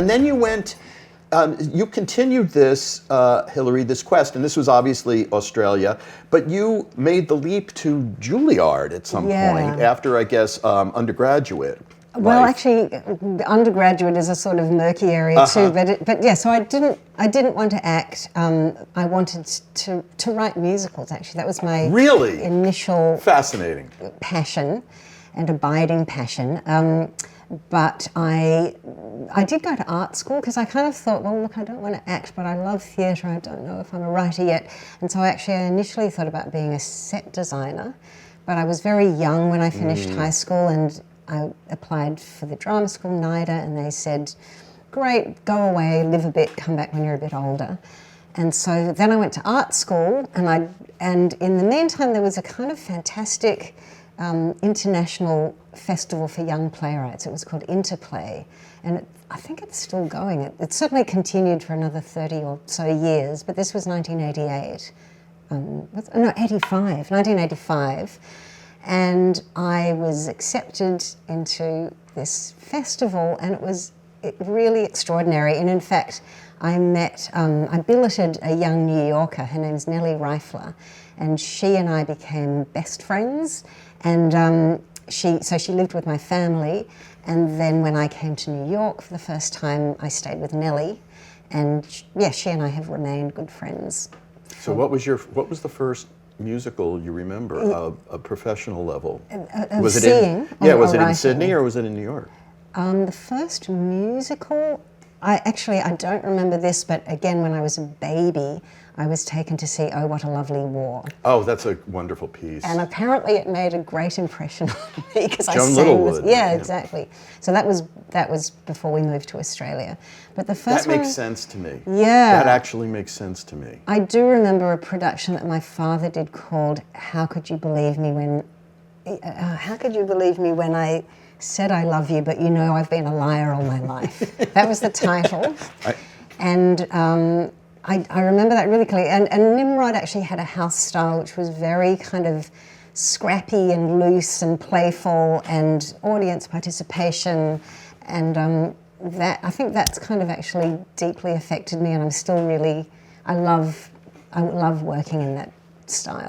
and then you went, you continued this, Hilary, this quest, and this was obviously Australia, but you made the leap to Juilliard at some point after, I guess, undergraduate. Well, actually, the undergraduate is a sort of murky area too. But yeah, so I didn't want to act. I wanted to write musicals. Actually, that was my initial fascinating passion and abiding passion. But I did go to art school because I kind of thought, well, look, I don't want to act, but I love theatre. I don't know if I'm a writer yet. And so I initially thought about being a set designer, but I was very young when I finished high school, and I applied for the drama school, NIDA, and they said, great, go away, live a bit, come back when you're a bit older. And so then I went to art school, and in the meantime there was a kind of fantastic international festival for young playwrights. It was called Interplay, and I think it's still going. It certainly continued for another 30 or so years, but this was 1988. 1985. And I was accepted into this festival, and it was really extraordinary. And in fact, I billeted a young New Yorker. Her name's Nellie Reifler, and she and I became best friends. And she lived with my family. And then when I came to New York for the first time, I stayed with Nellie, and she and I have remained good friends. So what was the first musical you remember of a professional level? Was it in Sydney or was it in New York? The first musical, I don't remember this, but again, when I was a baby, I was taken to see Oh, What a Lovely War. Oh, that's a wonderful piece. And apparently it made a great impression on me because I sang Littlewood. Yeah, exactly. So that was before we moved to Australia. But the first one... That makes sense to me. Yeah. That actually makes sense to me. I do remember a production that my father did called How Could You Believe Me When I Said I Love You, But You Know I've Been a Liar All My Life. That was the title. And I remember that really clearly. And Nimrod actually had a house style which was very kind of scrappy and loose and playful, and audience participation, and I think that's kind of actually deeply affected me, and I'm still really, I love working in that style.